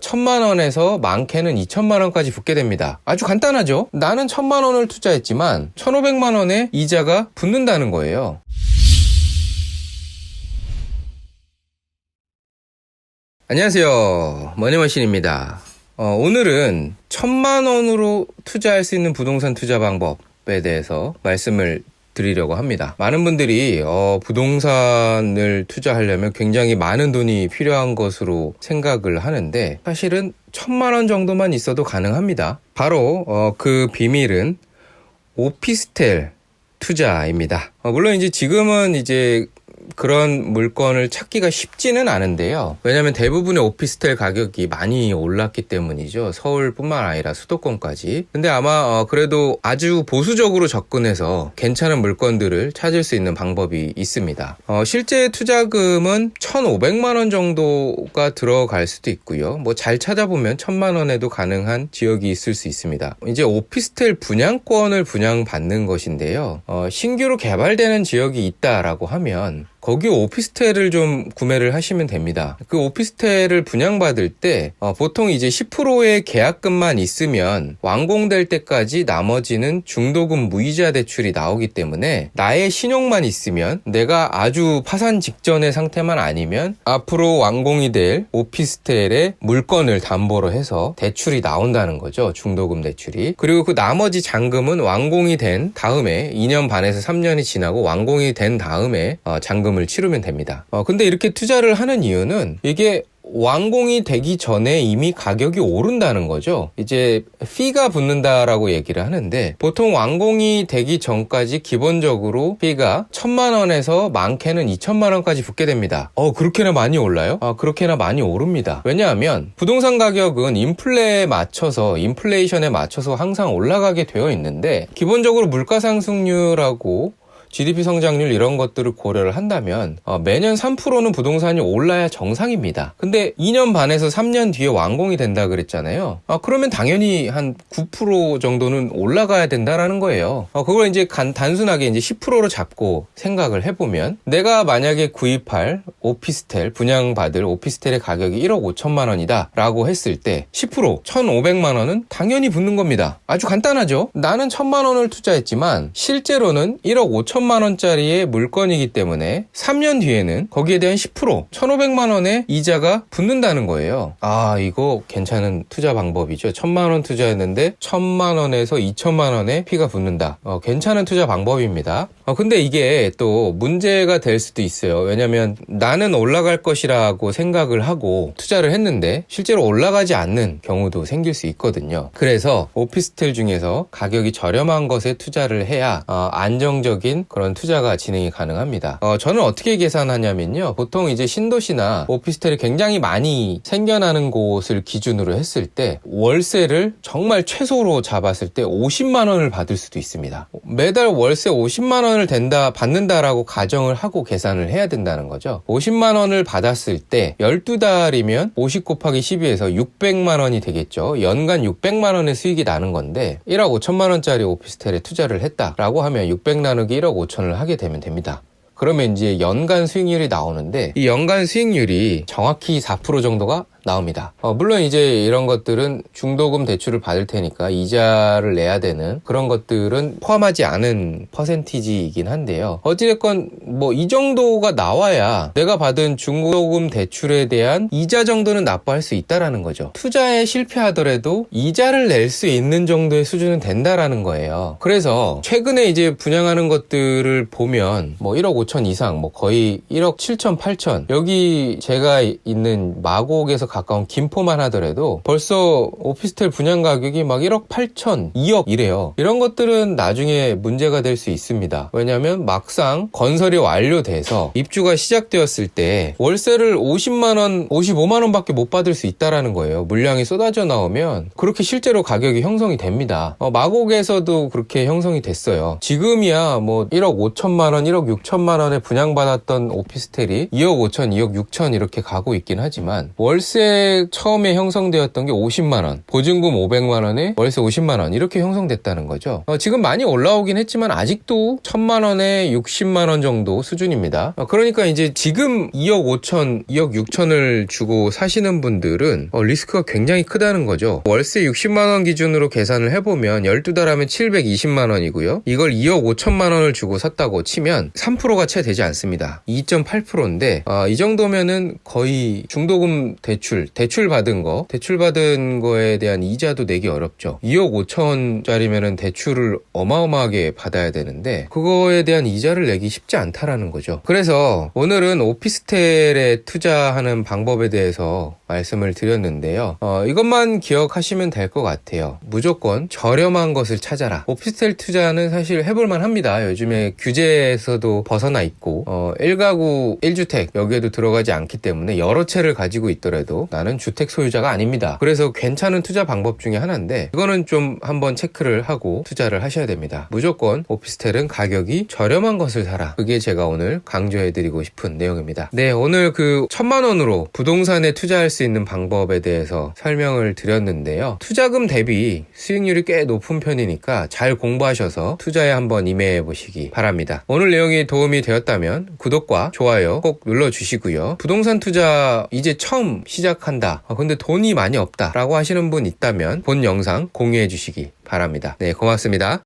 1,000만 원에서 많게는 2,000만 원까지 붙게 됩니다. 아주 간단하죠? 나는 1,000만 원을 투자했지만 1,500만 원의 이자가 붙는다는 거예요. 안녕하세요, 머니머신입니다. 오늘은 1,000만 원으로 투자할 수 있는 부동산 투자 방법에 대해서 말씀을 드리려고 합니다. 많은 분들이 부동산을 투자하려면 굉장히 많은 돈이 필요한 것으로 생각을 하는데, 사실은 1,000만 원 정도만 있어도 가능합니다. 바로 그 비밀은 오피스텔 투자입니다. 물론 이제 지금은 이제 그런 물건을 찾기가 쉽지는 않은데요. 왜냐하면 대부분의 오피스텔 가격이 많이 올랐기 때문이죠. 서울뿐만 아니라 수도권까지. 근데 아마 그래도 아주 보수적으로 접근해서 괜찮은 물건들을 찾을 수 있는 방법이 있습니다. 실제 투자금은 1,500만 원 정도가 들어갈 수도 있고요. 뭐 잘 찾아보면 1,000만 원에도 가능한 지역이 있을 수 있습니다. 이제 오피스텔 분양권을 분양받는 것인데요. 신규로 개발되는 지역이 있다라고 하면 거기 오피스텔을 좀 구매를 하시면 됩니다. 그 오피스텔을 분양받을 때 보통 이제 10%의 계약금만 있으면 완공될 때까지 나머지는 중도금 무이자 대출이 나오기 때문에 나의 신용만 있으면, 내가 아주 파산 직전의 상태만 아니면 앞으로 완공이 될 오피스텔의 물건을 담보로 해서 대출이 나온다는 거죠. 중도금 대출이. 그리고 그 나머지 잔금은 완공이 된 다음에 2년 반에서 3년이 지나고 완공이 된 다음에 잔금을 치르면 됩니다. 근데 이렇게 투자를 하는 이유는 이게 완공이 되기 전에 이미 가격이 오른다는 거죠. 이제 피가 붙는다라고 얘기를 하는데, 보통 완공이 되기 전까지 기본적으로 피가 1,000만 원에서 많게는 2,000만 원까지 붙게 됩니다. 그렇게나 많이 올라요? 그렇게나 많이 오릅니다. 왜냐하면 부동산 가격은 인플레이션에 맞춰서 항상 올라가게 되어 있는데, 기본적으로 물가 상승률하고 GDP 성장률 이런 것들을 고려를 한다면 매년 3%는 부동산이 올라야 정상입니다. 근데 2년 반에서 3년 뒤에 완공이 된다 그랬잖아요. 그러면 당연히 한 9% 정도는 올라가야 된다라는 거예요. 그걸 이제 단순하게 이제 10%로 잡고 생각을 해보면, 내가 만약에 구입할 오피스텔, 분양받을 오피스텔의 가격이 1억 5천만 원이다 라고 했을 때 10%, 1,500만 원은 당연히 붙는 겁니다. 아주 간단하죠? 나는 1,000만 원을 투자했지만 실제로는 1억 5천만 원짜리의 물건이기 때문에 3년 뒤에는 거기에 대한 10%, 1,500만 원의 이자가 붙는다는 거예요. 이거 괜찮은 투자 방법이죠. 1,000만 원 투자했는데 1,000만 원에서 2,000만 원의 피가 붙는다. 괜찮은 투자 방법입니다. 근데 이게 또 문제가 될 수도 있어요. 왜냐면 나는 올라갈 것이라고 생각을 하고 투자를 했는데 실제로 올라가지 않는 경우도 생길 수 있거든요. 그래서 오피스텔 중에서 가격이 저렴한 것에 투자를 해야 안정적인 그런 투자가 진행이 가능합니다. 저는 어떻게 계산하냐면요. 보통 이제 신도시나 오피스텔이 굉장히 많이 생겨나는 곳을 기준으로 했을 때 월세를 정말 최소로 잡았을 때 50만 원을 받을 수도 있습니다. 매달 월세 50만 원을 받는다라고 가정을 하고 계산을 해야 된다는 거죠. 50만 원을 받았을 때 12달이면 50 곱하기 12에서 600만 원이 되겠죠. 연간 600만 원의 수익이 나는 건데 1억 5천만 원짜리 오피스텔에 투자를 했다라고 하면 600 나누기 1억 5천을 하게 되면 됩니다. 그러면 이제 연간 수익률이 나오는데, 이 연간 수익률이 정확히 4% 정도가 나옵니다. 물론 이제 이런 것들은 중도금 대출을 받을 테니까 이자를 내야 되는 그런 것들은 포함하지 않은 퍼센티지이긴 한데요. 어찌됐건 뭐 이 정도가 나와야 내가 받은 중도금 대출에 대한 이자 정도는 납부할 수 있다라는 거죠. 투자에 실패하더라도 이자를 낼 수 있는 정도의 수준은 된다라는 거예요. 그래서 최근에 이제 분양하는 것들을 보면 뭐 1억 5천 이상, 뭐 거의 1억 7천, 8천, 여기 제가 있는 마곡에서 가까운 김포만 하더라도 벌써 오피스텔 분양 가격이 막 1억 8천, 2억 이래요. 이런 것들은 나중에 문제가 될 수 있습니다. 왜냐하면 막상 건설이 완료돼서 입주가 시작되었을 때 월세를 50만 원, 55만 원밖에 못 받을 수 있다라는 거예요. 물량이 쏟아져 나오면 그렇게 실제로 가격이 형성이 됩니다. 마곡에서도 그렇게 형성이 됐어요. 지금이야 뭐 1억 5천만 원, 1억 6천만 원에 분양받았던 오피스텔이 2억 5천, 2억 6천 이렇게 가고 있긴 하지만 월세 그때 처음에 형성되었던 게 50만원, 보증금 500만원에 월세 50만원 이렇게 형성됐다는 거죠. 지금 많이 올라오긴 했지만 아직도 1000만원에 60만원 정도 수준입니다. 그러니까 이제 지금 2억 5천, 2억 6천을 주고 사시는 분들은 리스크가 굉장히 크다는 거죠. 월세 60만원 기준으로 계산을 해보면 12달 하면 720만원이고요. 이걸 2억 5천만원을 주고 샀다고 치면 3%가 채 되지 않습니다. 2.8%인데 이 정도면은 거의 중도금 대출 받은 거에 대한 이자도 내기 어렵죠. 2억 5천짜리면은 대출을 어마어마하게 받아야 되는데 그거에 대한 이자를 내기 쉽지 않다라는 거죠. 그래서 오늘은 오피스텔에 투자하는 방법에 대해서 말씀을 드렸는데요. 이것만 기억하시면 될 것 같아요. 무조건 저렴한 것을 찾아라. 오피스텔 투자는 사실 해볼만 합니다. 요즘에 규제에서도 벗어나 있고 1가구 1주택 여기에도 들어가지 않기 때문에 여러 채를 가지고 있더라도 나는 주택 소유자가 아닙니다. 그래서 괜찮은 투자 방법 중에 하나인데 이거는 좀 한번 체크를 하고 투자를 하셔야 됩니다. 무조건 오피스텔은 가격이 저렴한 것을 사라. 그게 제가 오늘 강조해드리고 싶은 내용입니다. 네, 오늘 그 1000만원으로 부동산에 투자할 수 있는 방법에 대해서 설명을 드렸는데요. 투자금 대비 수익률이 꽤 높은 편이니까 잘 공부하셔서 투자에 한번 임해 보시기 바랍니다. 오늘 내용이 도움이 되었다면 구독과 좋아요 꼭 눌러주시고요. 부동산 투자 이제 처음 시작한다. 근데 돈이 많이 없다 라고 하시는 분 있다면 본 영상 공유해 주시기 바랍니다. 네, 고맙습니다.